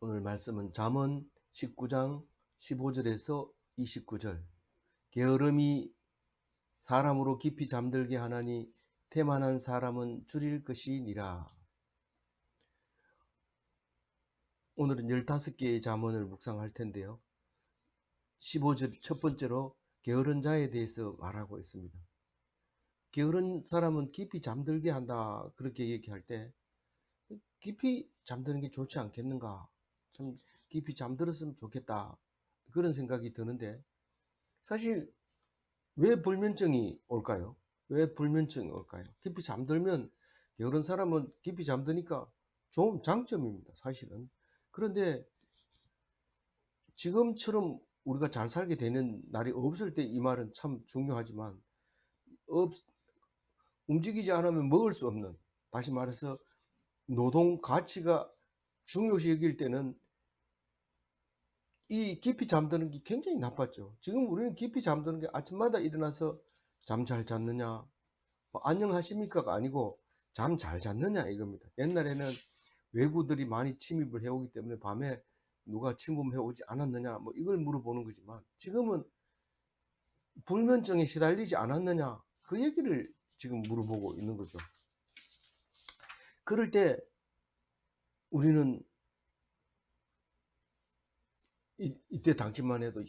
오늘 말씀은 잠언 19장 15절에서 29절. 게으름이 사람으로 깊이 잠들게 하나니 태만한 사람은 줄일 것이니라. 오늘은 15개의 잠언을 묵상할 텐데요. 15절 첫 번째로 게으른 자에 대해서 말하고 있습니다. 게으른 사람은 깊이 잠들게 한다, 그렇게 얘기할 때 깊이 잠드는 게 좋지 않겠는가, 좀 깊이 잠들었으면 좋겠다, 그런 생각이 드는데, 사실 왜 불면증이 올까요? 왜 불면증이 올까요? 깊이 잠들면, 게으른 사람은 깊이 잠드니까 좋은 장점입니다, 사실은. 그런데 지금처럼 우리가 잘 살게 되는 날이 없을 때 이 말은 참 중요하지만, 움직이지 않으면 먹을 수 없는, 다시 말해서 노동 가치가 중요시 여길 때는 이 깊이 잠드는 게 굉장히 나빴죠. 지금 우리는 깊이 잠드는 게 아침마다 일어나서 잠 잘 잤느냐, 뭐 안녕하십니까가 아니고 잠 잘 잤느냐 이겁니다. 옛날에는 외구들이 많이 침입을 해오기 때문에 밤에 누가 침범해 오지 않았느냐, 뭐 이걸 물어보는 거지만, 지금은 불면증에 시달리지 않았느냐, 그 얘기를 지금 물어보고 있는 거죠. 그럴 때 우리는 이때 당시만 해도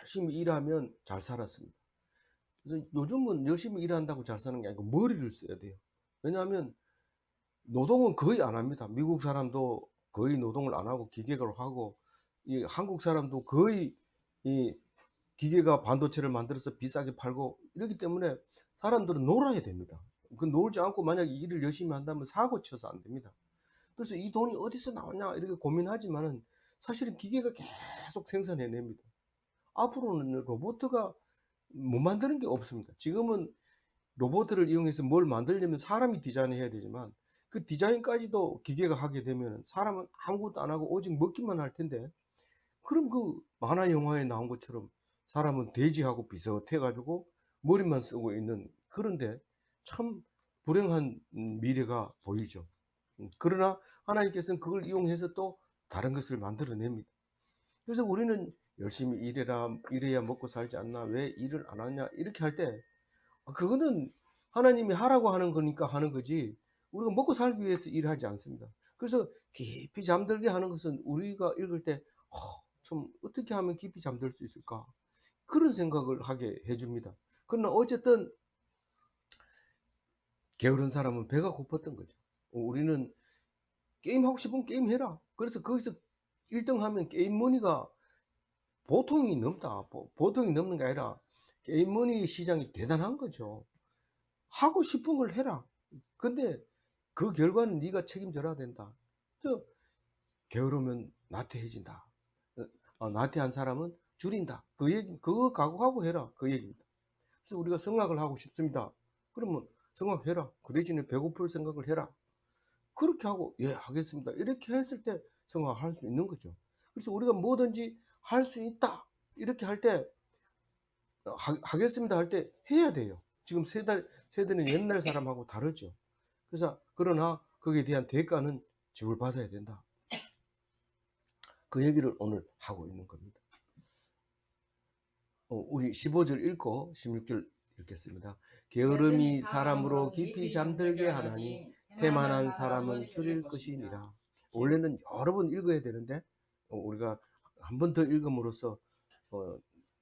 열심히 일하면 잘 살았습니다. 그래서 요즘은 열심히 일한다고 잘 사는 게 아니고 머리를 써야 돼요. 왜냐하면 노동은 거의 안 합니다. 미국 사람도 거의 노동을 안 하고 기계로 하고, 이 한국 사람도 거의 이 기계가 반도체를 만들어서 비싸게 팔고 이러기 때문에 사람들은 놀아야 됩니다. 그 놀지 않고 만약에 일을 열심히 한다면 사고 쳐서 안 됩니다. 그래서 이 돈이 어디서 나오냐 이렇게 고민하지만은 사실은 기계가 계속 생산해냅니다. 앞으로는 로봇가 못 만드는 게 없습니다. 지금은 로봇을 이용해서 뭘 만들려면 사람이 디자인해야 되지만, 그 디자인까지도 기계가 하게 되면 사람은 아무것도 안 하고 오직 먹기만 할 텐데, 그럼 그 만화 영화에 나온 것처럼 사람은 돼지하고 비슷해 가지고 머리만 쓰고 있는, 그런데 참 불행한 미래가 보이죠. 그러나 하나님께서는 그걸 이용해서 또 다른 것을 만들어냅니다. 그래서 우리는 열심히 일해야 먹고 살지 않나, 왜 일을 안 하냐 이렇게 할 때, 그거는 하나님이 하라고 하는 거니까 하는 거지, 우리가 먹고 살기 위해서 일하지 않습니다. 그래서 깊이 잠들게 하는 것은 우리가 읽을 때 좀 어떻게 하면 깊이 잠들 수 있을까, 그런 생각을 하게 해줍니다. 그러나 어쨌든 게으른 사람은 배가 고팠던 거죠. 우리는 게임하고 싶으면 게임해라. 그래서 거기서 1등 하면 게임 머니가 보통이 넘다. 보통이 넘는 게 아니라 게임 머니 시장이 대단한 거죠. 하고 싶은 걸 해라. 근데 그 결과는 네가 책임져야 된다. 저 게으르면 나태해진다. 나태한 사람은 줄인다. 그 얘기, 그거 각오하고 해라. 그 얘기입니다. 그래서 우리가 성악을 하고 싶습니다. 그러면 성악해라. 그 대신에 배고플 생각을 해라. 그렇게 하고, 예, 하겠습니다, 이렇게 했을 때 성악할 수 있는 거죠. 그래서 우리가 뭐든지 할 수 있다, 이렇게 할 때, 하겠습니다 할 때 해야 돼요. 지금 세대는 옛날 사람하고 다르죠. 그래서 그러나 거기에 대한 대가는 지불받아야 된다. 그 얘기를 오늘 하고 있는 겁니다. 우리 15절 읽고 16절 읽겠습니다. 게으름이 사람으로 깊이 잠들게 하나니 태만한 사람은 줄일 것이니라. 원래는 여러 번 읽어야 되는데 우리가 한 번 더 읽음으로써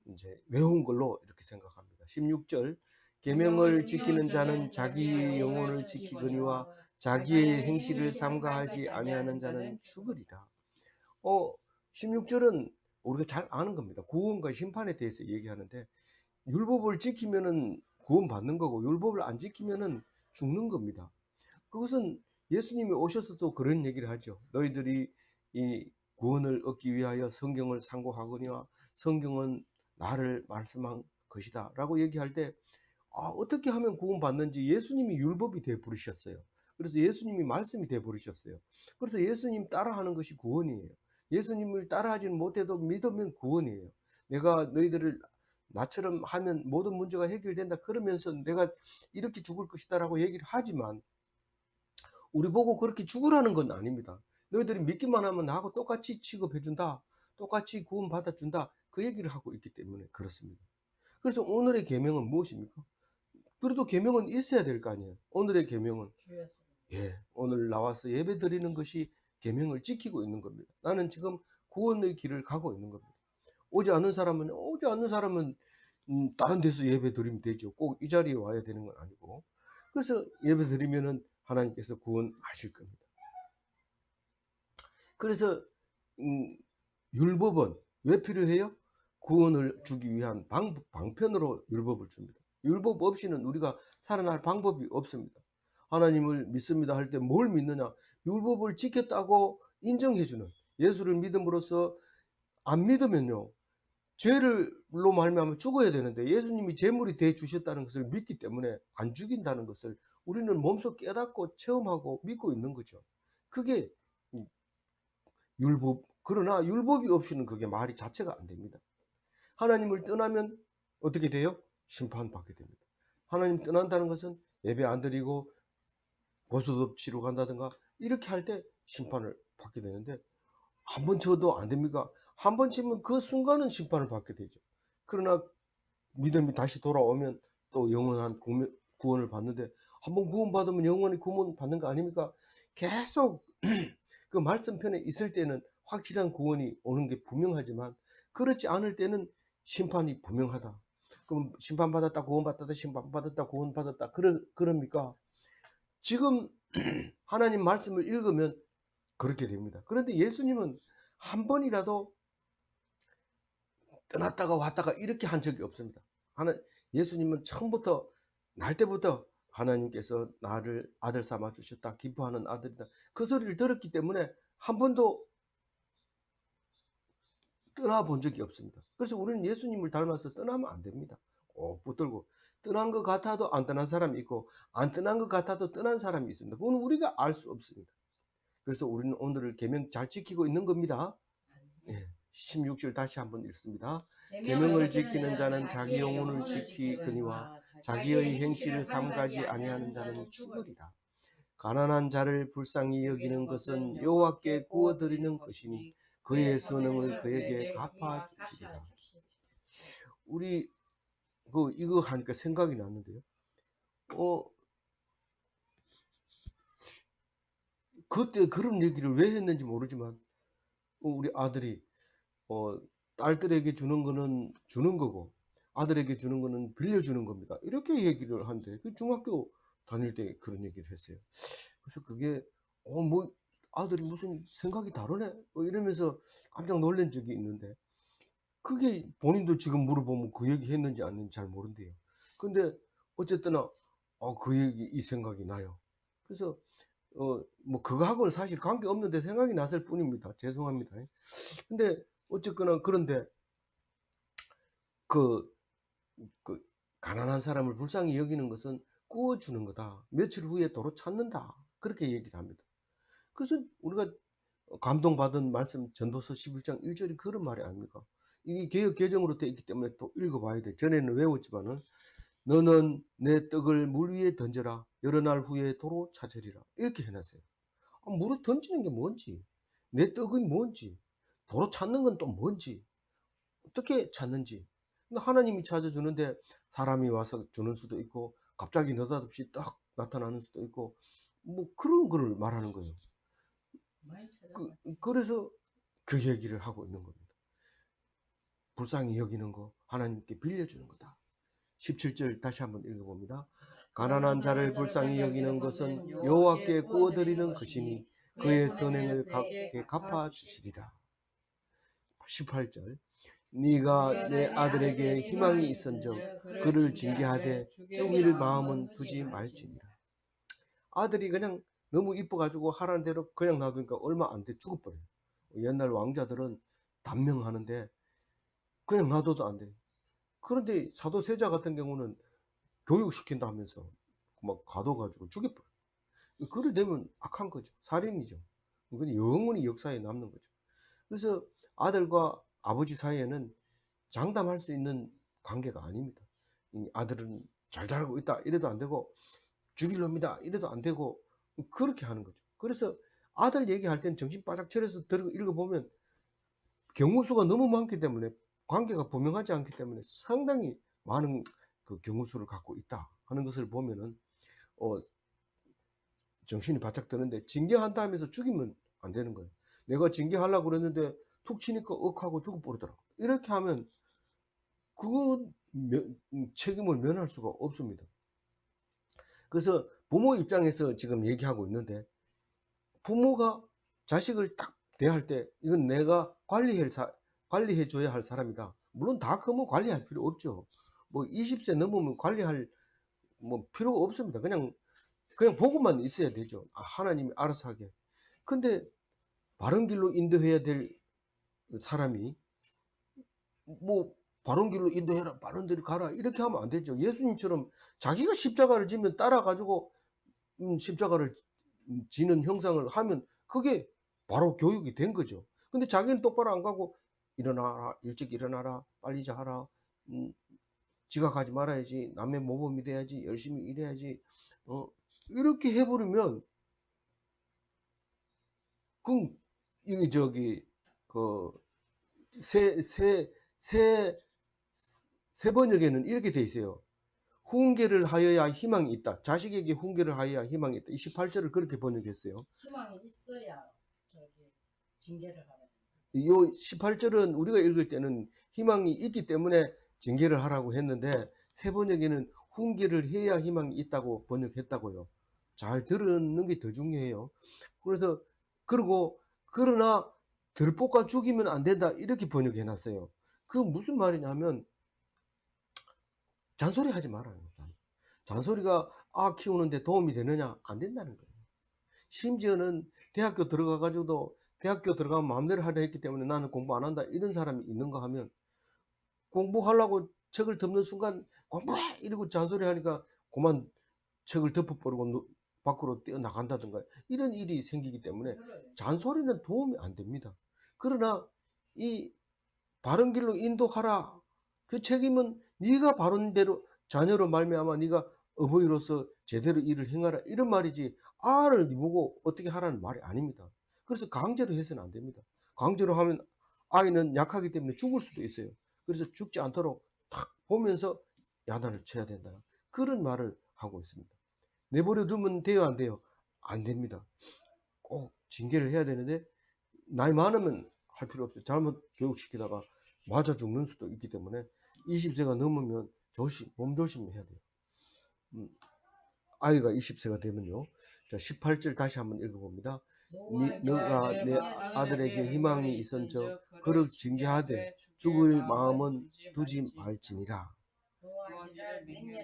이제 외운 걸로 이렇게 생각합니다. 16절, 계명을 지키는 자는 자기의 영혼을 지키거니와 자기의 행실을 삼가하지 아니하는 자는 죽으리라. 16절은 우리가 잘 아는 겁니다. 구원과 심판에 대해서 얘기하는데, 율법을 지키면은 구원받는 거고 율법을 안 지키면은 죽는 겁니다. 그것은 예수님이 오셔서도 그런 얘기를 하죠. 너희들이 이 구원을 얻기 위하여 성경을 상고하거니와 성경은 나를 말씀한 것이다 라고 얘기할 때, 어떻게 하면 구원받는지 예수님이 율법이 되어 버리셨어요. 그래서 예수님이 말씀이 되어 버리셨어요. 그래서 예수님 따라하는 것이 구원이에요. 예수님을 따라하지는 못해도 믿으면 구원이에요. 내가 너희들을 나처럼 하면 모든 문제가 해결된다 그러면서 내가 이렇게 죽을 것이다 라고 얘기를 하지만, 우리 보고 그렇게 죽으라는 건 아닙니다. 너희들이 믿기만 하면 나하고 똑같이 취급해 준다. 똑같이 구원 받아 준다. 그 얘기를 하고 있기 때문에 그렇습니다. 그래서 오늘의 계명은 무엇입니까? 그래도 계명은 있어야 될 거 아니에요. 오늘의 계명은 오늘 나와서 예배 드리는 것이 계명을 지키고 있는 겁니다. 나는 지금 구원의 길을 가고 있는 겁니다. 오지 않는 사람은 다른 데서 예배 드리면 되죠. 꼭 이 자리에 와야 되는 건 아니고. 그래서 예배 드리면은 하나님께서 구원하실 겁니다. 그래서 율법은 왜 필요해요? 구원을 주기 위한 방편으로 율법을 줍니다. 율법 없이는 우리가 살아날 방법이 없습니다. 하나님을 믿습니다 할 때 뭘 믿느냐? 율법을 지켰다고 인정해주는, 예수를 믿음으로써 안 믿으면요 죄를로 말미암아 죽어야 되는데 예수님이 제물이 돼 주셨다는 것을 믿기 때문에 안 죽인다는 것을 우리는 몸소 깨닫고 체험하고 믿고 있는 거죠. 그게 율법. 그러나 율법이 없이는 그게 말이 자체가 안 됩니다. 하나님을 떠나면 어떻게 돼요? 심판받게 됩니다. 하나님 떠난다는 것은 예배 안 드리고 고소득 치러 간다든가 이렇게 할 때 심판을 받게 되는데, 한 번 쳐도 안 됩니까? 한 번 치면 그 순간은 심판을 받게 되죠. 그러나 믿음이 다시 돌아오면 또 영원한 구원을 받는데, 한 번 구원받으면 영원히 구원받는 거 아닙니까? 계속 그 말씀편에 있을 때는 확실한 구원이 오는 게 분명하지만, 그렇지 않을 때는 심판이 분명하다. 그럼 심판받았다 구원받았다 심판받았다 구원받았다 그럽니까? 지금 하나님 말씀을 읽으면 그렇게 됩니다. 그런데 예수님은 한 번이라도 떠났다가 왔다가 이렇게 한 적이 없습니다. 예수님은 처음부터, 날 때부터 하나님께서 나를 아들 삼아 주셨다, 기뻐하는 아들이다, 그 소리를 들었기 때문에 한 번도 떠나본 적이 없습니다. 그래서 우리는 예수님을 닮아서 떠나면 안 됩니다. 꼭 붙들고, 떠난 것 같아도 안 떠난 사람이 있고 안 떠난 것 같아도 떠난 사람이 있습니다. 그건 우리가 알 수 없습니다. 그래서 우리는 오늘을 계명 잘 지키고 있는 겁니다. 16절 다시 한번 읽습니다. 계명을 지키는 자는 자기 영혼을 지키거니와 자기의 행실을 삼가지 아니하는 자는 죽으리라. 가난한 자를 불쌍히 여기는 것은 여호와께 구워드리는 것이니 그의 선응을 그에게 갚아 주시리라. 우리 이거 하니까 생각이 났는데요. 그때 그런 얘기를 왜 했는지 모르지만 우리 아들이 딸들에게 주는 거는 주는 거고 아들에게 주는 거는 빌려주는 겁니다. 이렇게 얘기를 하는데, 그 중학교 다닐 때 그런 얘기를 했어요. 그래서 그게 뭐 아들이 무슨 생각이 다르네 이러면서 깜짝 놀란 적이 있는데, 그게 본인도 지금 물어보면 그 얘기 했는지 안 했는지 잘 모른대요. 근데 어쨌거나 그 얘기, 이 생각이 나요. 그래서 뭐 그거하고는 사실 관계없는데 생각이 났을 뿐입니다. 죄송합니다. 근데 어쨌거나, 그런데 그 가난한 사람을 불쌍히 여기는 것은 구워주는 거다. 며칠 후에 도로 찾는다. 그렇게 얘기를 합니다. 그래서 우리가 감동받은 말씀, 전도서 11장 1절이 그런 말이 아닙니까? 이게 개역 개정으로 되어 있기 때문에 또 읽어봐야 돼. 전에는 외웠지만은, 너는 내 떡을 물 위에 던져라. 여러 날 후에 도로 찾으리라. 이렇게 해놨어요. 물에 던지는 게 뭔지, 내 떡은 뭔지, 도로 찾는 건 또 뭔지, 어떻게 찾는지. 하나님이 찾아주는데 사람이 와서 주는 수도 있고 갑자기 느닷없이 딱 나타나는 수도 있고, 뭐 그런 거를 말하는 거예요. 그래서 그 얘기를 하고 있는 겁니다. 불쌍히 여기는 거 하나님께 빌려주는 거다. 17절 다시 한번 읽어봅니다. 가난한 자를 불쌍히 여기는 것은 여호와께 구워드리는 것이니 그의 선행을 그에게 갚아 주시리라. 18절 네가 내 아들에게 희망이 있은즉 그를 징계하되 죽일 마음은 두지 말지니라. 아들이 그냥 너무 이뻐가지고 하라는 대로 그냥 놔두니까 얼마 안 돼 죽어버려요. 옛날 왕자들은 단명하는데 그냥 놔둬도 안 돼. 그런데 사도세자 같은 경우는 교육시킨다 하면서 막 가둬가지고 죽여버려요. 그를 내면 악한 거죠. 살인이죠. 그건 영원히 역사에 남는 거죠. 그래서 아들과 아버지 사이에는 장담할 수 있는 관계가 아닙니다. 아들은 잘 자라고 있다 이래도 안 되고, 죽일 놈이다 이래도 안 되고, 그렇게 하는 거죠. 그래서 아들 얘기할 때는 정신 바짝 차려서 읽어보면 경우수가 너무 많기 때문에 관계가 분명하지 않기 때문에 상당히 많은 그 경우수를 갖고 있다 하는 것을 보면은 정신이 바짝 드는데, 징계한다 하면서 죽이면 안 되는 거예요. 내가 징계하려고 그랬는데 툭 치니까 억하고 죽어버리더라고. 이렇게 하면 그건 책임을 면할 수가 없습니다. 그래서 부모 입장에서 지금 얘기하고 있는데, 부모가 자식을 딱 대할 때 이건 내가 관리해 줘야 할 사람이다. 물론 다 크면 관리할 필요 없죠. 뭐 20세 넘으면 관리할 뭐 필요가 없습니다. 그냥 보고만 있어야 되죠. 하나님이 알아서 하게. 근데 바른 길로 인도해야 될 사람이 뭐 바른 길로 인도해라, 바른 데로 가라 이렇게 하면 안 되죠. 예수님처럼 자기가 십자가를 지면 따라가지고 십자가를 지는 형상을 하면 그게 바로 교육이 된 거죠. 근데 자기는 똑바로 안 가고 일어나라, 일찍 일어나라, 빨리 자라, 지각하지 말아야지, 남의 모범이 돼야지, 열심히 일해야지, 이렇게 해버리면 그럼 이게 새 번역에는 이렇게 돼 있어요. 훈계를 하여야 희망이 있다. 자식에게 훈계를 하여야 희망이 있다. 이 18절을 그렇게 번역했어요. 희망이 있어야 징계를 하는. 이 18절은 우리가 읽을 때는 희망이 있기 때문에 징계를 하라고 했는데, 새 번역에는 훈계를 해야 희망이 있다고 번역했다고요. 잘 들으는 게 더 중요해요. 그래서 그러나 들볶아 죽이면 안 된다 이렇게 번역해 놨어요. 그 무슨 말이냐면 잔소리 하지 말아요. 잔소리가 키우는데 도움이 되느냐? 안 된다는 거예요. 심지어는 대학교 들어가가지고도 대학교 들어가면 마음대로 하려 했기 때문에 나는 공부 안 한다 이런 사람이 있는가 하면, 공부하려고 책을 덮는 순간 공부해 이러고 잔소리 하니까 그만 책을 덮어버리고 밖으로 뛰어나간다든가 이런 일이 생기기 때문에 잔소리는 도움이 안 됩니다. 그러나 이 바른 길로 인도하라, 그 책임은 네가 바른 대로 자녀로 말미암아 네가 어버이로서 제대로 일을 행하라 이런 말이지, 아를 보고 어떻게 하라는 말이 아닙니다. 그래서 강제로 해서는 안 됩니다. 강제로 하면 아이는 약하기 때문에 죽을 수도 있어요. 그래서 죽지 않도록 탁 보면서 야단을 쳐야 된다, 그런 말을 하고 있습니다. 내버려 두면 돼요, 안 돼요? 안 됩니다. 꼭 징계를 해야 되는데, 나이 많으면 할 필요 없어요. 잘못 교육시키다가 맞아 죽는 수도 있기 때문에 20세가 넘으면 몸조심해야 돼요. 아이가 20세가 되면요. 자, 18절 다시 한번 읽어봅니다. 너가 내 아들에게 희망이 있은즉 그를 징계하되 죽을 마음은 두지 말지니라.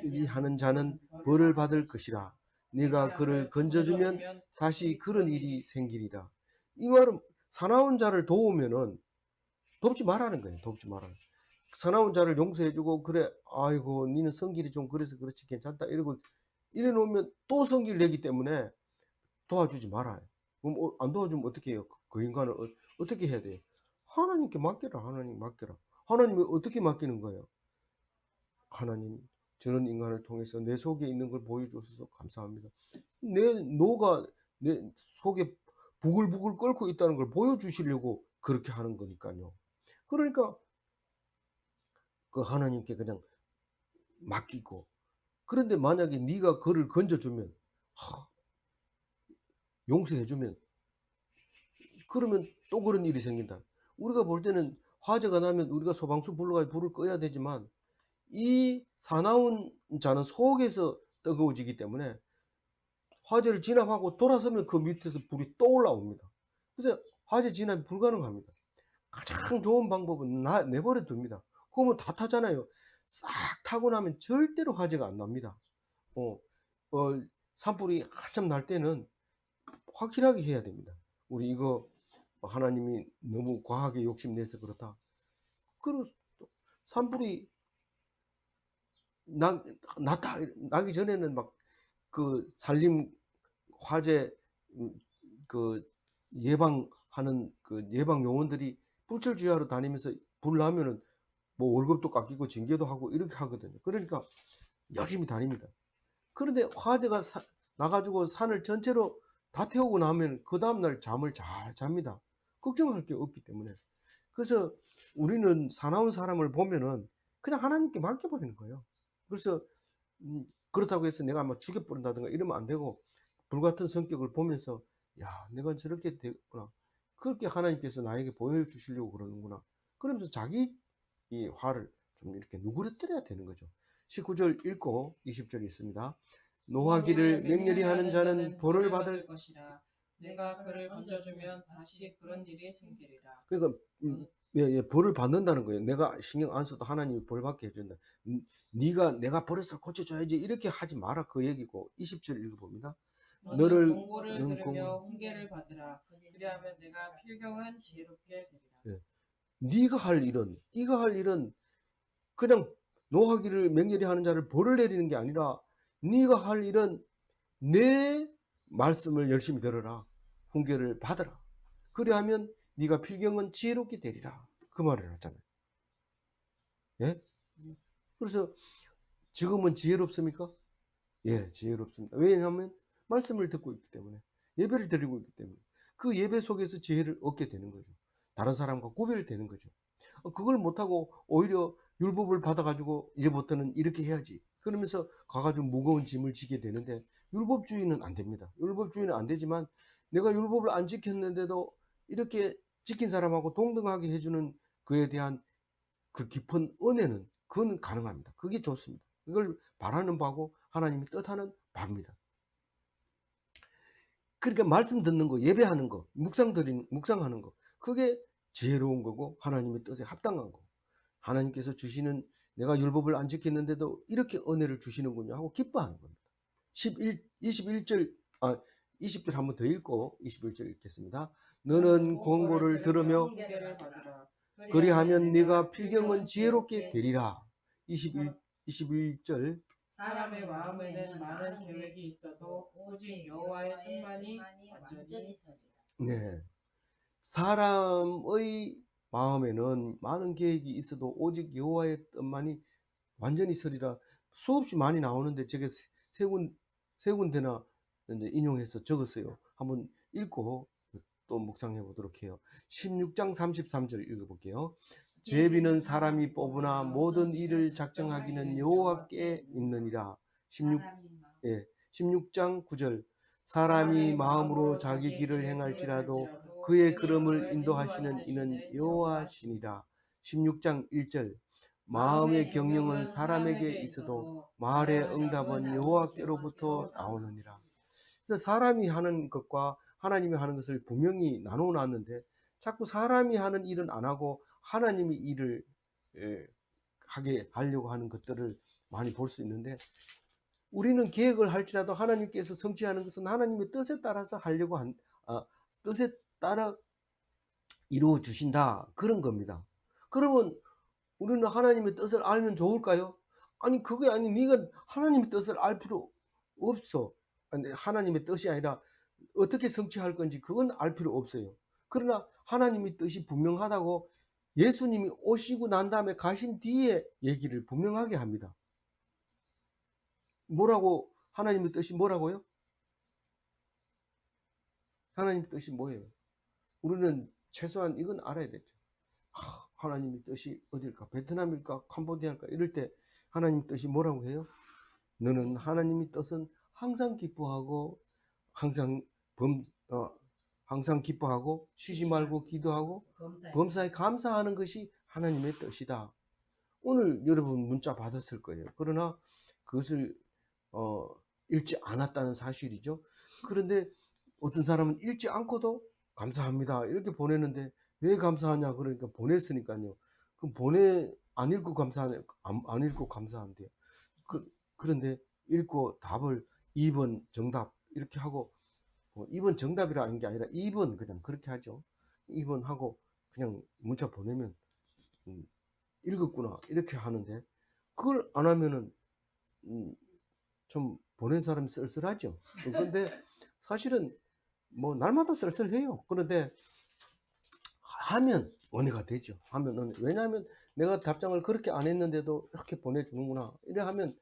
이 하는 자는 벌을 받을 것이라. 네가 그를 건져주면 다시 그런 일이 생기리라. 이 말은 사나운 자를 도우면은 돕지 말라는 거예요. 돕지 말라. 사나운 자를 용서해주고, 그래 아이고 니는 성질이 좀 그래서 그렇지 괜찮다 이러고 이래 놓으면 또 성질 내기 때문에 도와주지 말아요. 그럼 안 도와주면 어떻게 해요? 그 인간을 어떻게 해야 돼요? 하나님께 맡겨라. 하나님 맡겨라. 하나님이 어떻게 맡기는 거예요? 하나님, 저런 인간을 통해서 내 속에 있는 걸 보여주셔서 감사합니다. 노가 내 속에 부글부글 끓고 있다는 걸 보여주시려고 그렇게 하는 거니까요. 그러니까 그 하나님께 그냥 맡기고, 그런데 만약에 네가 그를 건져주면, 용서해주면, 그러면 또 그런 일이 생긴다. 우리가 볼 때는 화재가 나면 우리가 소방수 불러가 불을 꺼야 되지만, 이 사나운 자는 속에서 뜨거워지기 때문에 화재를 진압하고 돌아서면 그 밑에서 불이 또 올라옵니다. 그래서 화재 진압이 불가능합니다. 가장 좋은 방법은 내버려 둡니다. 그러면 다 타잖아요. 싹 타고 나면 절대로 화재가 안 납니다. 산불이 한참 날 때는 확실하게 해야 됩니다. 우리 이거 하나님이 너무 과하게 욕심내서 그렇다. 그리고 산불이 나기 전에는 막 그 산림 화재 그 예방하는 그 예방 요원들이 불철주야로 다니면서 불 나면은 뭐 월급도 깎이고 징계도 하고 이렇게 하거든요. 그러니까 열심히 다닙니다. 그런데 화재가 나가지고 산을 전체로 다 태우고 나면 그 다음날 잠을 잘 잡니다. 걱정할 게 없기 때문에. 그래서 우리는 사나운 사람을 보면은 그냥 하나님께 맡겨버리는 거예요. 그래서 그렇다고 해서 내가 막 죽여버린다든가 이러면 안 되고, 불같은 성격을 보면서 야, 내가 저렇게 됐구나, 그렇게 하나님께서 나에게 보여주시려고 그러는구나, 그러면서 자기 이 화를 좀 이렇게 누그러뜨려야 되는 거죠. 19절 읽고 20절 있습니다. 노하기를 맹렬히 하는 자는 벌을 받을. 것이라. 내가 그를 건져주면 다시 그런 일이 생기리라. 그러니까 벌을 받는다는 거예요. 내가 신경 안 써도 하나님이 벌 받게 해준다. 내가 버렸을 고쳐줘야지 이렇게 하지 마라, 그 얘기고. 20절 읽어봅니다. 너는 공고를 들으며 훈계를 받으라. 그리하면 내가 필경은 지혜롭게 되리라. 네가 할 일은 그냥 노하기를 맹렬히 하는 자를 벌을 내리는 게 아니라, 네가 할 일은 내 말씀을 열심히 들어라, 훈계를 받아라. 그리하면 네가 필경은 지혜롭게 되리라, 그 말을 하잖아요. 예? 그래서 지금은 지혜롭습니까? 예, 지혜롭습니다. 왜냐하면 말씀을 듣고 있기 때문에, 예배를 드리고 있기 때문에, 그 예배 속에서 지혜를 얻게 되는 거죠. 다른 사람과 구별되는 거죠. 그걸 못하고 오히려 율법을 받아가지고 이제부터는 이렇게 해야지, 그러면서 가가지고 무거운 짐을 지게 되는데, 율법주의는 안 됩니다. 율법주의는 안 되지만 내가 율법을 안 지켰는데도 이렇게 지킨 사람하고 동등하게 해주는 그에 대한 그 깊은 은혜는, 그건 가능합니다. 그게 좋습니다. 그걸 바라는 바고 하나님이 뜻하는 바입니다. 그러니까 말씀 듣는 거, 예배하는 거, 묵상하는 거, 그게 지혜로운 거고 하나님의 뜻에 합당한 거. 하나님께서 주시는, 내가 율법을 안 지켰는데도 이렇게 은혜를 주시는군요 하고 기뻐하는 겁니다. 20절 한번 더 읽고 21절 읽겠습니다. 너는 권고를 들으며 훈계를 받으라. 그리하면 네가 필경은 지혜롭게 되리라. 21절. 사람의 마음에는 많은 계획이 있어도 오직 여호와의 뜻만이 완전히 서리라. 네. 사람의 마음에는 많은 계획이 있어도 오직 여호와의 뜻만이 완전히 서리라. 수없이 많이 나오는데 저게 세 군데나 이제 인용해서 적었어요. 한번 읽고 또 묵상해 보도록 해요. 16장 33절 읽어볼게요. 제비는 사람이 뽑으나 모든 일을 작정하기는 여호와께 있느니라. 16장 9절. 사람이 마음으로 자기 길을 행할지라도 그의 걸음을 인도하시는 이는 여호와시니라. 16장 1절. 마음의 경영은 사람에게 있어도 말의 응답은 여호와께로부터 나오느니라. 그래서 사람이 하는 것과 하나님이 하는 것을 분명히 나눠 놨는데, 자꾸 사람이 하는 일은 안 하고 하나님이 일을 하게 하려고 하는 것들을 많이 볼 수 있는데, 우리는 계획을 할지라도 하나님께서 성취하는 것은 하나님의 뜻에 따라서 하려고 뜻에 따라 이루어 주신다, 그런 겁니다. 그러면 우리는 하나님의 뜻을 알면 좋을까요? 아니, 그게 아니, 네가 하나님의 뜻을 알 필요 없어. 아니, 하나님의 뜻이 아니라 어떻게 성취할 건지 그건 알 필요 없어요. 그러나 하나님의 뜻이 분명하다고 예수님이 오시고 난 다음에 가신 뒤에 얘기를 분명하게 합니다. 뭐라고, 하나님의 뜻이 뭐라고요? 하나님의 뜻이 뭐예요? 우리는 최소한 이건 알아야 되죠. 하나님의 뜻이 어딜까? 베트남일까? 캄보디아일까? 이럴 때 하나님의 뜻이 뭐라고 해요? 너는 하나님의 뜻은 항상 기뻐하고 항상 기뻐하고 쉬지 말고 기도하고 범사에 감사하는 것이 하나님의 뜻이다. 오늘 여러분 문자 받았을 거예요. 그러나 그것을 읽지 않았다는 사실이죠. 그런데 어떤 사람은 읽지 않고도 감사합니다 이렇게 보내는데, 왜 감사하냐? 그러니까 보냈으니까요. 그럼 안 읽고 안 읽고 감사한대요. 그런데 읽고 답을 2번 정답 이렇게 하고, 2번 정답이라는 게 아니라 2번 그냥 그렇게 하죠. 2번 하고 그냥 문자 보내면 읽었구나 이렇게 하는데, 그걸 안 하면은 좀 보낸 사람이 쓸쓸하죠. 근데 사실은 뭐 날마다 쓸쓸해요. 그런데 하면 은혜가 되죠. 왜냐하면 내가 답장을 그렇게 안 했는데도 이렇게 보내주는구나 이래 하면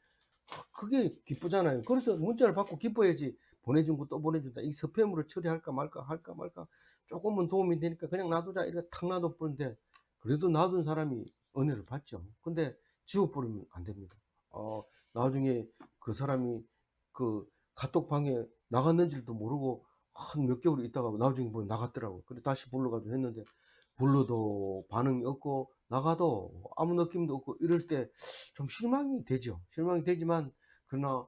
그게 기쁘잖아요. 그래서 문자를 받고 기뻐야지 보내준 거 또 보내준다. 이 스팸으로 처리할까 말까 할까 말까 조금은 도움이 되니까 그냥 놔두자 이렇게 탁 놔둬버리는데 그래도 놔둔 사람이 은혜를 받죠. 근데 지워버리면 안 됩니다. 나중에 그 사람이 그 카톡방에 나갔는지도 모르고 한 몇 개월 있다가 나중에 보니 나갔더라고. 근데 다시 불러가지고 했는데 불러도 반응이 없고 나가도 아무 느낌도 없고 이럴 때 좀 실망이 되죠. 실망이 되지만 그러나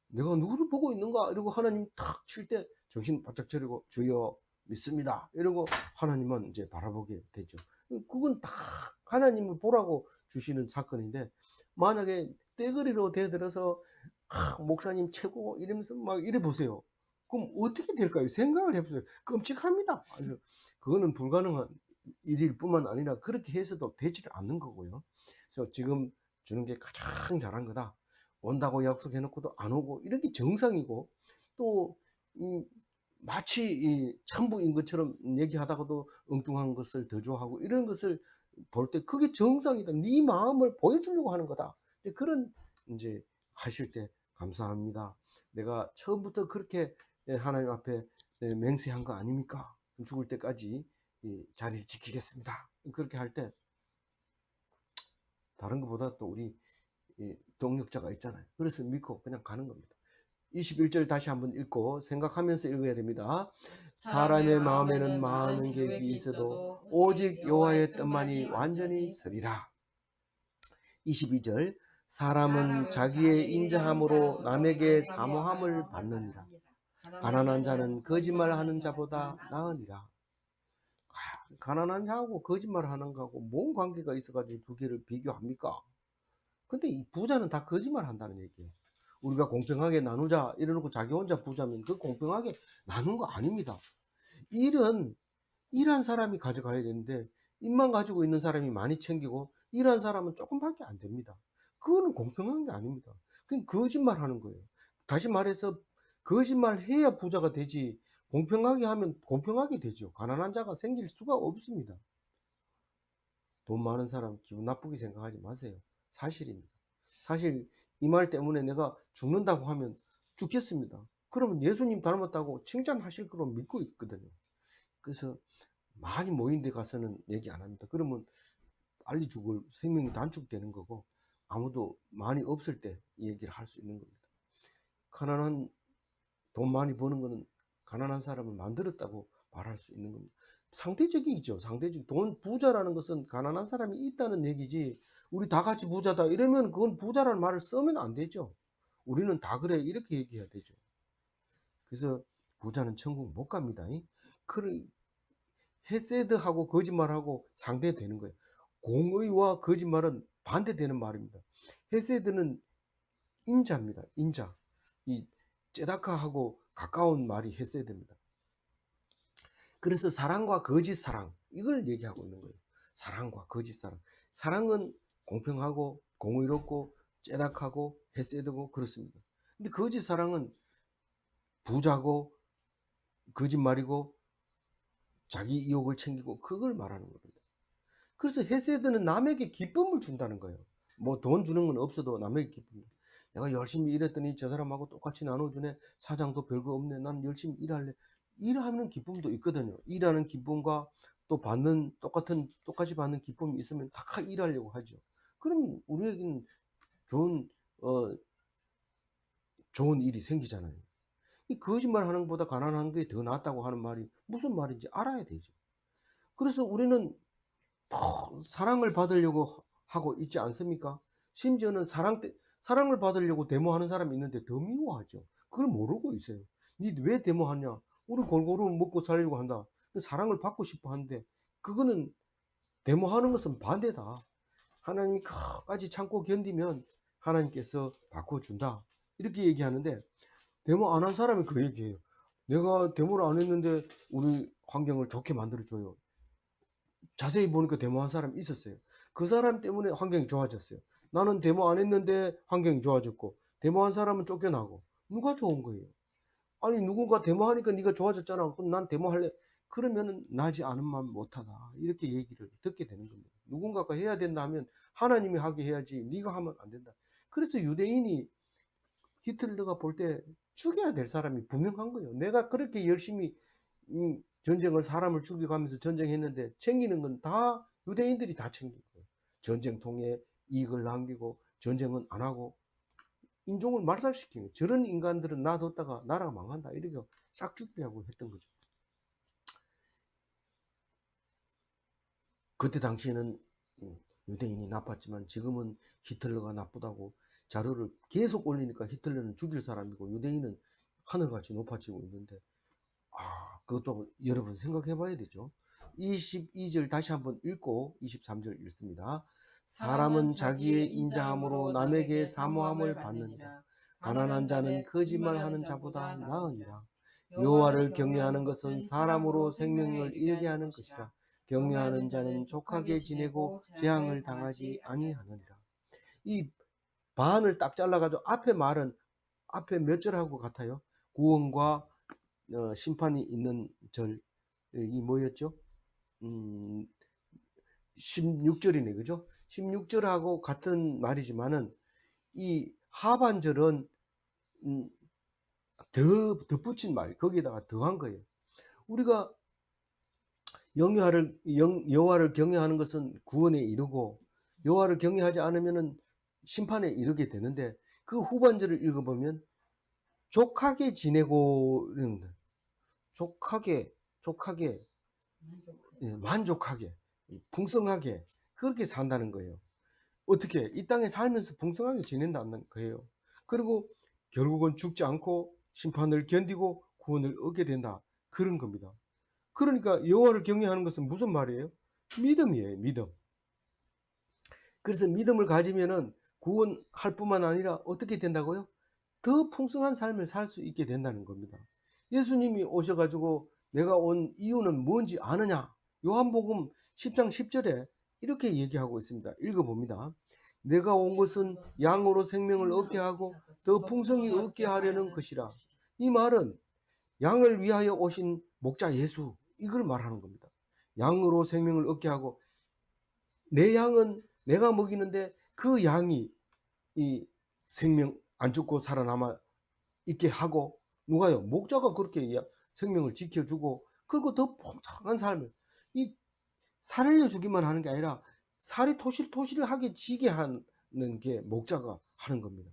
내가 누구를 보고 있는가 이러고 하나님 탁 칠 때 정신 바짝 차리고 주여 믿습니다 이러고 하나님만 이제 바라보게 되죠. 그건 다 하나님을 보라고 주시는 사건인데 만약에 떼거리로 대들어서 목사님 최고 이러면서 막 이래 보세요. 그럼 어떻게 될까요? 생각을 해보세요. 끔찍합니다. 그거는 불가능한 일일 뿐만 아니라 그렇게 해서도 되지를 않는 거고요. 그래서 지금 주는 게 가장 잘한 거다. 온다고 약속해놓고도 안 오고 이런 게 정상이고 또 마치 이 천부인 것처럼 얘기하다가도 엉뚱한 것을 더조하고 이런 것을 볼 때 그게 정상이다. 네 마음을 보여주려고 하는 거다. 그런 이제 하실 때 감사합니다. 내가 처음부터 그렇게 하나님 앞에 맹세한 거 아닙니까? 죽을 때까지 이 자리를 지키겠습니다. 그렇게 할 때 다른 것보다 또 우리 동력자가 있잖아요. 그래서 믿고 그냥 가는 겁니다. 21절 다시 한번 읽고 생각하면서 읽어야 됩니다. 사람의 마음에는 많은 계획이 있어도 오직 여호와의 뜻만이 완전히 서리라. 22절 사람은 자기의 인자함으로 남에게 사모함을 받느니라. 가난한 자는 거짓말하는 자보다 나으니라. 가난한 자하고 거짓말하는 거하고 뭔 관계가 있어가지고 두 개를 비교합니까? 근데 이 부자는 다 거짓말 한다는 얘기예요. 우리가 공평하게 나누자 이러놓고 자기 혼자 부자면 그 공평하게 나눈 거 아닙니다. 일은 일한 사람이 가져가야 되는데 입만 가지고 있는 사람이 많이 챙기고 일한 사람은 조금밖에 안 됩니다. 그거는 공평한 게 아닙니다. 그냥 거짓말 하는 거예요. 다시 말해서 거짓말 해야 부자가 되지 공평하게 하면 공평하게 되죠. 가난한 자가 생길 수가 없습니다. 돈 많은 사람 기분 나쁘게 생각하지 마세요. 사실입니다. 사실 이 말 때문에 내가 죽는다고 하면 죽겠습니다. 그러면 예수님 닮았다고 칭찬하실 거로 믿고 있거든요. 그래서 많이 모인 데 가서는 얘기 안 합니다. 그러면 빨리 죽을 생명이 단축되는 거고 아무도 많이 없을 때 얘기를 할 수 있는 겁니다. 가난한 돈 많이 버는 거는 가난한 사람을 만들었다고 말할 수 있는 겁니다. 상대적이죠. 상대적. 돈 부자라는 것은 가난한 사람이 있다는 얘기지 우리 다 같이 부자다 이러면 그건 부자라는 말을 쓰면 안 되죠. 우리는 다 그래 이렇게 얘기해야 되죠. 그래서 부자는 천국 못 갑니다. 헤세드하고 거짓말하고 상대되는 거예요. 공의와 거짓말은 반대되는 말입니다. 헤세드는 인자입니다. 인자. 이 째다카하고 가까운 말이 헤세드입니다. 그래서 사랑과 거짓 사랑 이걸 얘기하고 있는 거예요. 사랑과 거짓 사랑. 사랑은 공평하고 공의롭고 째닥하고 헤세드고 그렇습니다. 근데 거짓 사랑은 부자고 거짓말이고 자기 이욕을 챙기고 그걸 말하는 겁니다. 그래서 헤세드는 남에게 기쁨을 준다는 거예요. 뭐 돈 주는 건 없어도 남에게 기쁨. 내가 열심히 일했더니 저 사람하고 똑같이 나눠주네. 사장도 별거 없네. 난 열심히 일할래. 일하는 기쁨도 있거든요. 일하는 기쁨과 또 받는 똑같이 받는 기쁨이 있으면 다 일하려고 하죠. 그럼 우리에게는 좋은 일이 생기잖아요. 이 거짓말 하는 것보다 가난한 게 더 낫다고 하는 말이 무슨 말인지 알아야 되죠. 그래서 우리는 더 사랑을 받으려고 하고 있지 않습니까? 심지어는 사랑을 받으려고 데모하는 사람이 있는데 더 미워하죠. 그걸 모르고 있어요. 니 왜 데모하냐? 우리 골고루 먹고 살려고 한다. 사랑을 받고 싶어 하는데 그거는 데모하는 것은 반대다. 하나님이 끝까지 참고 견디면 하나님께서 바꿔준다. 이렇게 얘기하는데 데모 안 한 사람이 그 얘기예요. 내가 데모를 안 했는데 우리 환경을 좋게 만들어줘요. 자세히 보니까 데모한 사람이 있었어요. 그 사람 때문에 환경이 좋아졌어요. 나는 데모 안 했는데 환경이 좋아졌고 데모한 사람은 쫓겨나고 누가 좋은 거예요? 아니 누군가 데모하니까 네가 좋아졌잖아. 그럼 난 데모할래. 그러면은 나지 않은 맘 못하다. 이렇게 얘기를 듣게 되는 겁니다. 누군가가 해야 된다 하면 하나님이 하게 해야지 네가 하면 안 된다. 그래서 유대인이 히틀러가 볼 때 죽여야 될 사람이 분명한 거예요. 내가 그렇게 열심히 전쟁을 사람을 죽여가면서 전쟁했는데 챙기는 건 다 유대인들이 다 챙긴 거예요. 전쟁 통해 이익을 남기고 전쟁은 안 하고 인종을 말살시키는 거예요. 저런 인간들은 놔뒀다가 나라가 망한다 이렇게 싹죽이라고 했던 거죠. 그때 당시에는 유대인이 나빴지만 지금은 히틀러가 나쁘다고 자료를 계속 올리니까 히틀러는 죽일 사람이고 유대인은 하늘같이 높아지고 있는데, 그것도 여러분 생각해 봐야 되죠. 22절 다시 한번 읽고 23절 읽습니다. 사람은 자기의 인자함으로 남에게 사모함을 받느니라. 가난한 자는 거짓말하는 자보다 나으니라. 여호와를 경외하는 것은 사람으로 생명을 잃게 하는 것이라. 경외하는 자는 족하게 지내고 재앙을 당하지 아니하느니라. 이 반을 딱 잘라가지고 앞에 말은 앞에 몇 절하고 같아요? 구원과 심판이 있는 절이 뭐였죠? 16절이네, 그죠? 16절하고 같은 말이지만은 이 하반절은 더 덧붙인 말, 거기다가 더한 거예요. 우리가 여호와를 경외하는 것은 구원에 이르고 여호와를 경외하지 않으면은 심판에 이르게 되는데, 그 후반절을 읽어보면 족하게 지내고 이러는데, 족하게 만족하게 풍성하게 그렇게 산다는 거예요. 어떻게 이 땅에 살면서 풍성하게 지낸다는 거예요. 그리고 결국은 죽지 않고 심판을 견디고 구원을 얻게 된다, 그런 겁니다. 그러니까 여호와를 경외하는 것은 무슨 말이에요? 믿음이에요. 믿음. 그래서 믿음을 가지면은 구원할 뿐만 아니라 어떻게 된다고요? 더 풍성한 삶을 살 수 있게 된다는 겁니다. 예수님이 오셔가지고 내가 온 이유는 뭔지 아느냐? 요한복음 10장 10절에 이렇게 얘기하고 있습니다. 읽어봅니다. 내가 온 것은 양으로 생명을 얻게 하고 더 풍성히 얻게 하려는 것이라. 이 말은 양을 위하여 오신 목자 예수, 이걸 말하는 겁니다. 양으로 생명을 얻게 하고, 내 양은 내가 먹이는데 그 양이 이 생명 안 죽고 살아남아 있게 하고, 누가요? 목자가 그렇게 생명을 지켜주고, 그리고 더 풍성한 삶을 이 살려주기만 하는 게 아니라 살이 토실토실하게 지게 하는 게 목자가 하는 겁니다.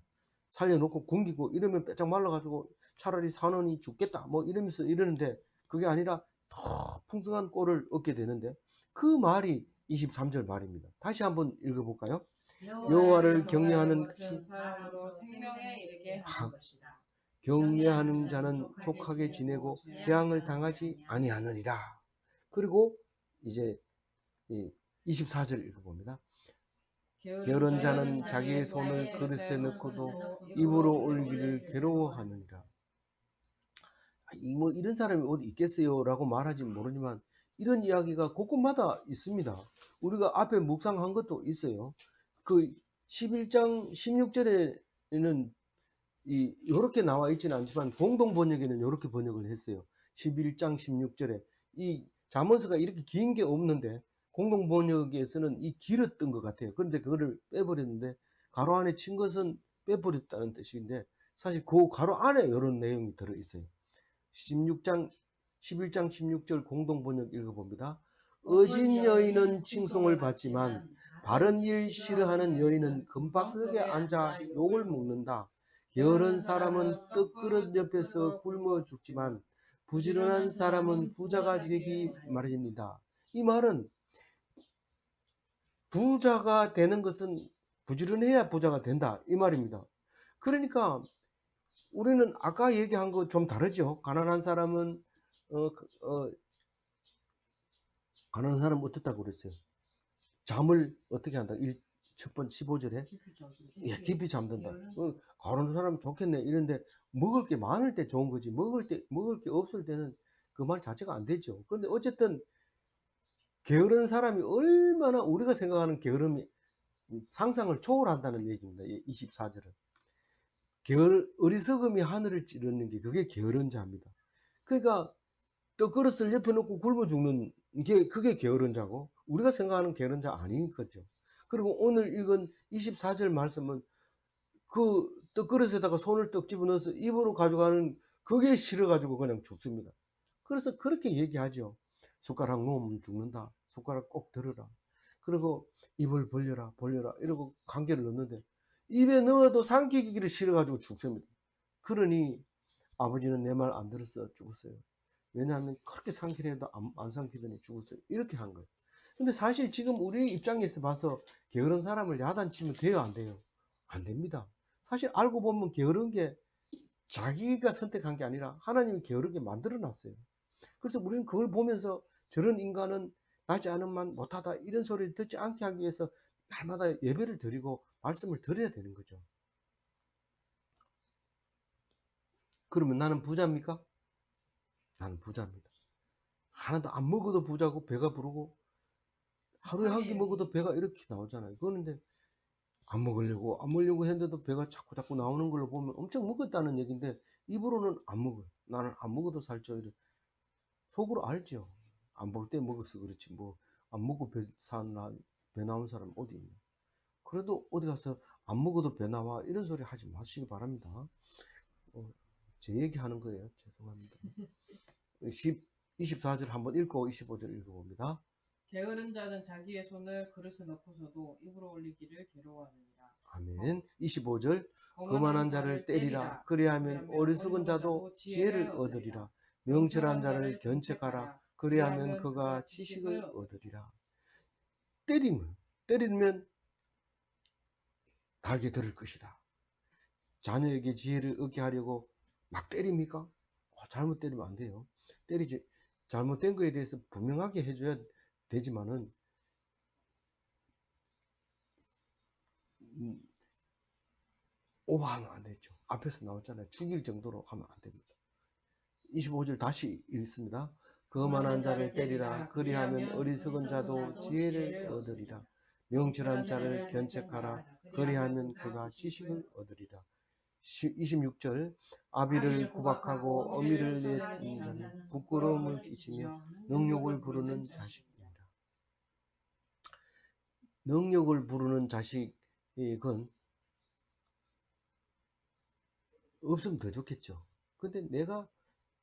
살려놓고 굶기고 이러면 빼짝 말라가지고 차라리 사느니 죽겠다 뭐 이러면서 이러는데, 그게 아니라 더 풍성한 꼴을 얻게 되는데, 그 말이 23절 말입니다. 다시 한번 읽어볼까요? 여호와를 경외하는 것은 사람으로 생명에 이르게 하는 것이라. 경외하는 자는 족하게 지내고 재앙을 당하지 아니하느니라. 그리고 이제 24절 읽어봅니다. 게으른 자는 자기의 손을 그릇에 넣고도 입으로 올리기를 괴로워하느니라. 뭐 이런 사람이 어디 있겠어요? 라고 말하지 모르지만 이런 이야기가 곳곳마다 있습니다. 우리가 앞에 묵상한 것도 있어요. 그 11장 16절에는 이렇게 나와 있지는 않지만 공동 번역에는 이렇게 번역을 했어요. 11장 16절에 이 잠언서가 이렇게 긴 게 없는데 공동 번역에서는 이 길었던 것 같아요. 그런데 그거를 빼버렸는데, 가로 안에 친 것은 빼버렸다는 뜻인데 사실 그 가로 안에 이런 내용이 들어 있어요. 11장 16절 공동 번역 읽어봅니다. 어진 여인은 칭송을 받지만 바른 일 싫어하는 여인은 금박흙에 앉아 욕을 먹는다. 게으른 사람은 떡그릇 옆에서 굶어 죽지만 부지런한 사람은 부자가 되기 마련입니다. 이 말은 부자가 되는 것은 부지런해야 부자가 된다, 이 말입니다. 그러니까 우리는 아까 얘기한 거 좀 다르죠. 가난한 사람은 가난한 사람은 어떻다고 그랬어요? 잠을 어떻게 한다? 첫 번째 15절에 깊이 잠든다. 가난한 사람은 좋겠네 이런데, 먹을 게 많을 때 좋은 거지 먹을 게 없을 때는 그 말 자체가 안 되죠. 그런데 어쨌든 게으른 사람이 얼마나 우리가 생각하는 게으름이 상상을 초월한다는 얘기입니다. 24절은 어리석음이 하늘을 찌르는 게 그게 게으른 자입니다. 그러니까 떡그릇을 옆에 놓고 굶어 죽는 게 그게 게으른 자고, 우리가 생각하는 게으른 자 아닌 거죠. 그리고 오늘 읽은 24절 말씀은 그 떡그릇에다가 손을 떡 집어넣어서 입으로 가져가는 그게 싫어가지고 그냥 죽습니다. 그래서 그렇게 얘기하죠. 숟가락 놓으면 죽는다. 숟가락 꼭 들어라. 그리고 입을 벌려라, 벌려라. 이러고 관계를 넣는데 입에 넣어도 삼키기를 싫어가지고 죽습니다. 그러니 아버지는 내 말 안 들었어 죽었어요. 왜냐하면 그렇게 삼키려 해도 안 삼키더니 죽었어요. 이렇게 한 거예요. 근데 사실 지금 우리 입장에서 봐서 게으른 사람을 야단치면 돼요, 안 돼요? 안 됩니다. 사실 알고 보면 게으른 게 자기가 선택한 게 아니라 하나님이 게으르게 만들어 놨어요. 그래서 우리는 그걸 보면서 저런 인간은 나지 않은만 못하다 이런 소리를 듣지 않게 하기 위해서 날마다 예배를 드리고 말씀을 드려야 되는 거죠. 그러면 나는 부자입니까? 나는 부자입니다. 하나도 안 먹어도 부자고 배가 부르고 하루에 한 끼 먹어도 배가 이렇게 나오잖아요. 그런데 안 먹으려고 했는데도 배가 자꾸 나오는 걸로 보면 엄청 먹었다는 얘기인데 입으로는 안 먹어요. 나는 안 먹어도 살쪄. 이래. 속으로 알죠. 안 볼 때 먹어서 그렇지 뭐 안 먹고 배 나온 사람 어디 있냐. 그래도 어디 가서 안 먹어도 배 나와 이런 소리 하지 마시기 바랍니다. 제 얘기하는 거예요. 죄송합니다. 24절 한번 읽고 25절 읽어봅니다. 게으른 자는 자기의 손을 그릇에 넣고서도 입으로 올리기를 괴로워하느니라. 아멘. 25절 거만한 자를 때리라. 그리하면 어리석은 자도 지혜를 얻으리라. 명철한 자를 견책하라. 그리하면 그가 지식을 얻으리라. 때리면 달게 들을 것이다. 자녀에게 지혜를 얻게 하려고 막 때립니까? 잘못 때리면 안 돼요. 때리지 잘못된 거에 대해서 분명하게 해줘야 되지만은 오버하면 안 되죠. 앞에서 나왔잖아요. 죽일 정도로 하면 안 됩니다. 25절 다시 읽습니다. 거만한 자를 때리라. 그리하면 어리석은 자도 지혜를 얻으리라. 명철한 자를 견책하라. 그리하면 그가 지식을 얻으리라. 26절 아비를 구박하고 어미를 내는 자는 부끄러움을 끼치며 능욕을 부르는 자식이니라. 능욕을 부르는 자식은 없으면 더 좋겠죠. 근데 내가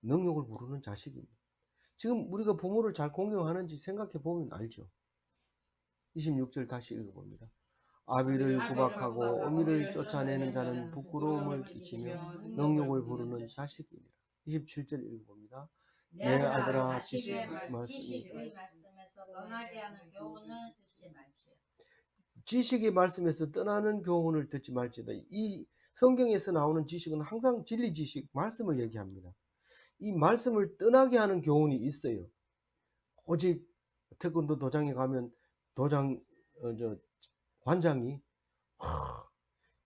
능욕을 부르는 자식입니다. 지금 우리가 부모를 잘 공경하는지 생각해 보면 알죠. 26절 다시 읽어봅니다. 아비를 구박하고 어미를 쫓아내는 자는 부끄러움을 끼치며 능욕을 부르는 자식이니라. 27절 읽어봅니다. 내 아들아 지식의 말씀에서 떠나게 하는 교훈을 듣지 말지어다. 지식의 말씀에서 떠나는 교훈을 듣지 말지어다. 이 성경에서 나오는 지식은 항상 진리 지식, 말씀을 얘기합니다. 이 말씀을 떠나게 하는 교훈이 있어요. 오직 태권도 도장에 가면 관장이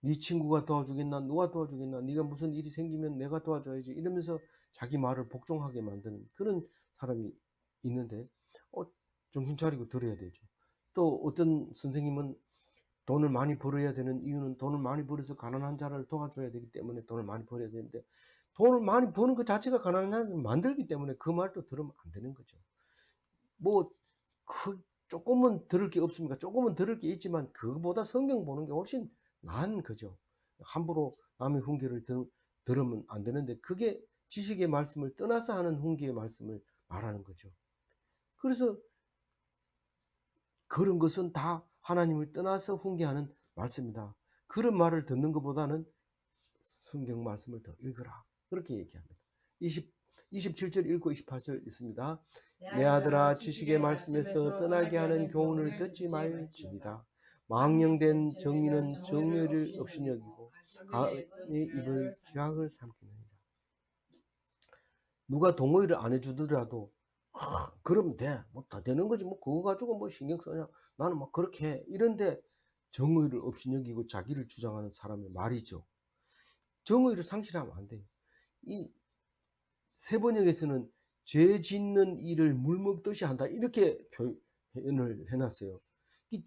네 친구가 도와주겠나 누가 도와주겠나 네가 무슨 일이 생기면 내가 도와줘야지 이러면서 자기 말을 복종하게 만드는 그런 사람이 있는데 정신 차리고 들어야 되죠. 또 어떤 선생님은 돈을 많이 벌어야 되는 이유는 돈을 많이 벌어서 가난한 자를 도와줘야 되기 때문에 돈을 많이 벌어야 되는데 돈을 많이 버는 것 자체가 가난한 자를 만들기 때문에 그 말도 들으면 안 되는 거죠. 조금은 들을 게 없습니까? 조금은 들을 게 있지만 그거보다 성경 보는 게 훨씬 나은 거죠. 함부로 남의 훈계를 들으면 안 되는데 그게 지식의 말씀을 떠나서 하는 훈계의 말씀을 말하는 거죠. 그래서 그런 것은 다 하나님을 떠나서 훈계하는 말씀이다. 그런 말을 듣는 것보다는 성경 말씀을 더 읽어라. 그렇게 얘기합니다. 27절 읽고 28절 있습니다. 내 아들아 지식의 말씀에서 떠나게 하는 교훈을 듣지 말지니라. 망령된 정의는 정의를 없이 여기고 가의 입을 죄악을 삼키느니라. 누가 동의를 안 해주더라도 그러면 돼. 뭐 다 되는 거지. 뭐 그거 가지고 뭐 신경 쓰냐. 나는 막 그렇게 해. 이런데 정의를 없이 여기고 자기를 주장하는 사람의 말이죠. 정의를 상실하면 안 돼요. 이 세번역에서는 죄 짓는 일을 물 먹듯이 한다 이렇게 표현을 해놨어요. 이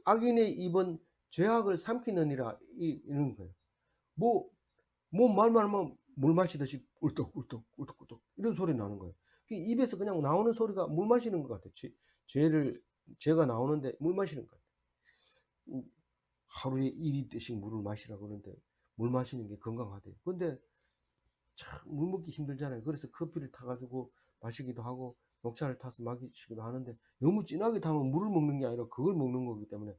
악인의 입은 죄악을 삼키느니라 이런 거예요. 뭐 말만 물 마시듯이 꿀떡꿀떡 이런 소리 나는 거예요. 입에서 그냥 나오는 소리가 물 마시는 것 같아요. 죄가 나오는데 물 마시는 것 같아요. 하루에 1리터씩 물을 마시라고 그러는데 물 마시는 게 건강하대. 근데 참 물 먹기 힘들잖아요. 그래서 커피를 타가지고 마시기도 하고 녹차를 타서 마시기도 하는데 너무 진하게 타면 물을 먹는 게 아니라 그걸 먹는 거기 때문에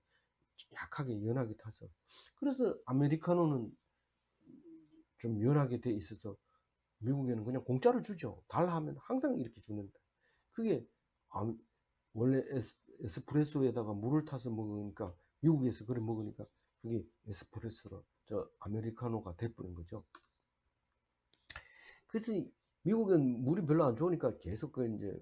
약하게 연하게 타서 그래서 아메리카노는 좀 연하게 돼 있어서 미국에는 그냥 공짜로 주죠. 달라 하면 항상 이렇게 주는데 그게 원래 에스프레소에다가 물을 타서 먹으니까 미국에서 그래 먹으니까 그게 에스프레소로 저 아메리카노가 돼버린 거죠. 그래서 미국은 물이 별로 안 좋으니까 계속 그 이제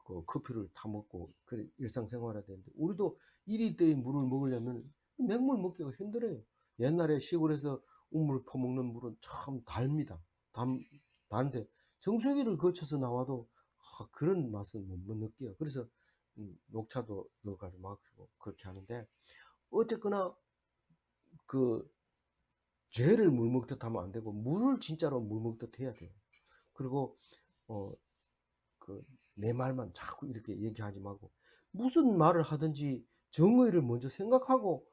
그 커피를 타 먹고 그래 일상생활화 되는데 우리도 1리터의 물을 먹으려면 맹물 먹기가 힘들어요. 옛날에 시골에서 우물 퍼먹는 물은 참 달니다. 단데 정수기를 거쳐서 나와도 그런 맛은 못 느껴요. 그래서 녹차도 넣어가지고 마시고 그렇게 하는데 어쨌거나 그 죄를 물 먹듯 하면 안 되고 물을 진짜로 물 먹듯 해야 돼요. 그리고 내 말만 자꾸 이렇게 얘기하지 말고 무슨 말을 하든지 정의를 먼저 생각하고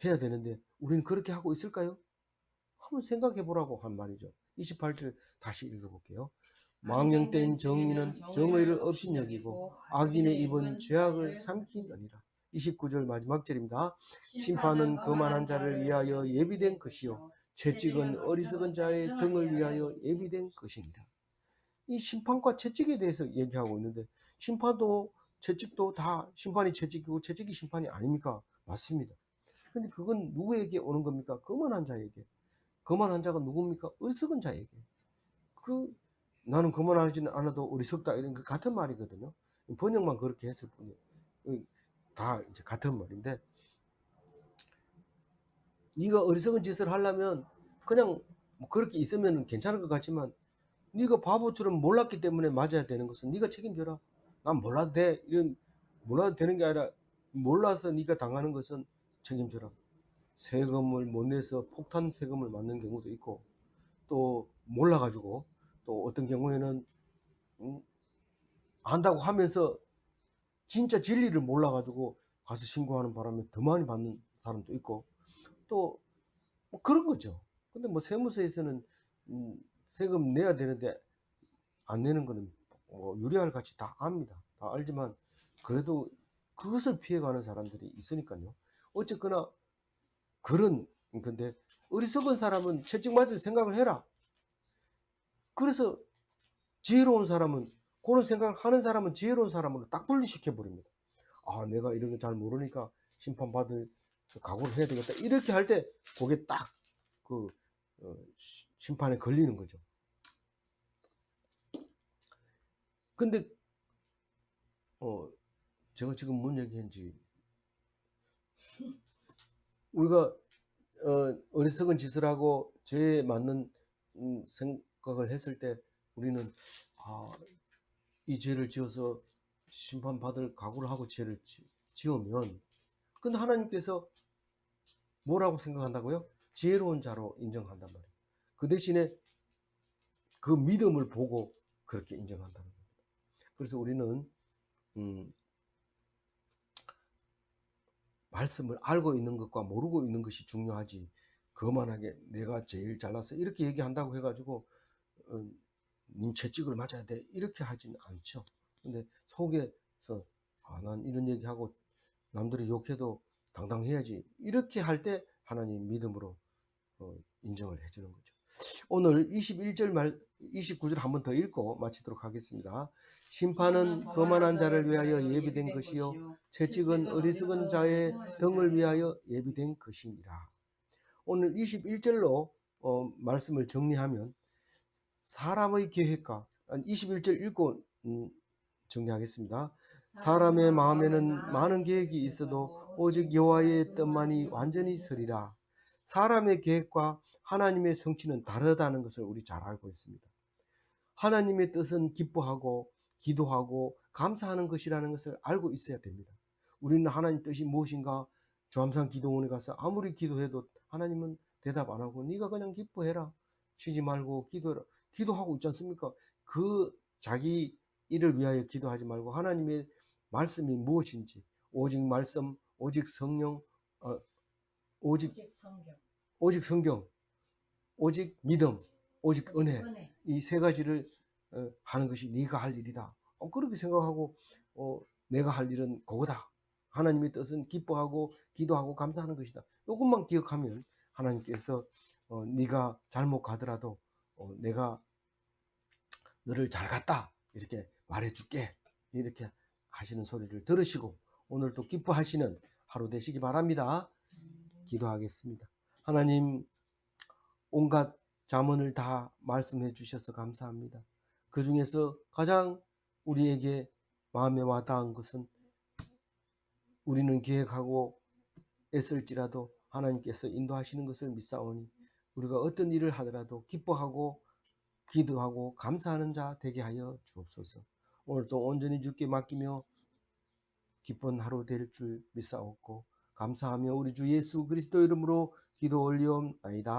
해야 되는데 우리는 그렇게 하고 있을까요? 한번 생각해 보라고 한 말이죠. 28절 다시 읽어볼게요. 망령된 정의는 정의를 업신여기고 악인의 입은 죄악을 삼키느니라. 29절 마지막 절입니다. 심판은 거만한 자를 위하여 예비된 것이요 채찍은 어리석은 자의 등을 위하여 예비된 것이니라. 이 심판과 채찍에 대해서 얘기하고 있는데 심판도 채찍도 다 심판이 채찍이고 채찍이 심판이 아닙니까? 맞습니다. 근데 그건 누구에게 오는 겁니까? 거만한 자에게. 거만한 자가 누굽니까? 어리석은 자에게. 나는 거만하지는 않아도 어리석다 이런 그 같은 말이거든요. 번역만 그렇게 했을 뿐이에요. 다 이제 같은 말인데 네가 어리석은 짓을 하려면 그냥 뭐 그렇게 있으면 괜찮을 것 같지만 네가 바보처럼 몰랐기 때문에 맞아야 되는 것은 네가 책임져라. 난 몰라도 돼. 이런 몰라도 되는 게 아니라 몰라서 네가 당하는 것은 책임져라. 세금을 못 내서 폭탄 세금을 맞는 경우도 있고 또 몰라가지고 또 어떤 경우에는 안다고 하면서 진짜 진리를 몰라가지고 가서 신고하는 바람에 더 많이 받는 사람도 있고 또 뭐 그런 거죠. 근데 뭐 세무서에서는 세금 내야 되는데 안 내는 거는 뭐 유리할 같이 다 압니다. 다 알지만 그래도 그것을 피해가는 사람들이 있으니까요. 어쨌거나 그런 근데 어리석은 사람은 채찍 맞을 생각을 해라. 그래서 지혜로운 사람은 그런 생각을 하는 사람은 지혜로운 사람으로 딱 분리시켜 버립니다. 아, 내가 이런 거 잘 모르니까 심판받을 각오를 해야 되겠다. 이렇게 할 때 그게 딱 그 심판에 걸리는 거죠. 근데 제가 지금 뭔 얘기했는지 우리가 어리석은 짓을 하고 죄에 맞는 생각을 했을 때 우리는 이 죄를 지어서 심판받을 각오를 하고 죄를 지으면 근데 하나님께서 뭐라고 생각한다고요? 지혜로운 자로 인정한단 말이에요. 그 대신에 그 믿음을 보고 그렇게 인정한다는 겁니다. 그래서 우리는 말씀을 알고 있는 것과 모르고 있는 것이 중요하지 거만하게 내가 제일 잘나서 이렇게 얘기한다고 해가지고 님 채찍을 맞아야 돼 이렇게 하지는 않죠. 근데 속에서 난 이런 얘기하고 남들이 욕해도 당당해야지 이렇게 할 때 하나님 믿음으로 인정을 해주는 거죠. 오늘 21절 말 29절 한 번 더 읽고 마치도록 하겠습니다. 심판은 거만한 자를 위하여 예비된 것이요 채찍은 어리석은 자의 등을 위하여 예비된 것이니라. 오늘 21절로 말씀을 정리하면 사람의 계획과 21절 읽고 정리하겠습니다. 사람의 마음에는 많은 계획이 있어도 오직 여호와의 뜻만이 완전히 서리라. 사람의 계획과 하나님의 성취는 다르다는 것을 우리 잘 알고 있습니다. 하나님의 뜻은 기뻐하고 기도하고 감사하는 것이라는 것을 알고 있어야 됩니다. 우리는 하나님 뜻이 무엇인가 주암산 기도원에 가서 아무리 기도해도 하나님은 대답 안 하고 네가 그냥 기뻐해라. 쉬지 말고 기도해라. 기도하고 있지 않습니까? 그 자기 일을 위하여 기도하지 말고 하나님의 말씀이 무엇인지 오직 말씀, 오직 성령 오직 오직 성경. 오직 성경, 오직 믿음, 오직 은혜, 은혜. 이 세 가지를 하는 것이 네가 할 일이다. 그렇게 생각하고 내가 할 일은 그거다. 하나님의 뜻은 기뻐하고 기도하고 감사하는 것이다. 이것만 기억하면 하나님께서 네가 잘못 가더라도 내가 너를 잘 갔다 이렇게 말해줄게, 이렇게 하시는 소리를 들으시고 오늘도 기뻐하시는 하루 되시기 바랍니다. 기도하겠습니다. 하나님, 온갖 잠언을 다 말씀해 주셔서 감사합니다. 그 중에서 가장 우리에게 마음에 와닿은 것은 우리는 계획하고 애쓸지라도 하나님께서 인도하시는 것을 믿사오니 우리가 어떤 일을 하더라도 기뻐하고 기도하고 감사하는 자 되게 하여 주옵소서. 오늘도 온전히 주께 맡기며 기쁜 하루 될 줄 믿사옵고 감사하며 우리 주 예수 그리스도 이름으로 기도 올리옵나이다.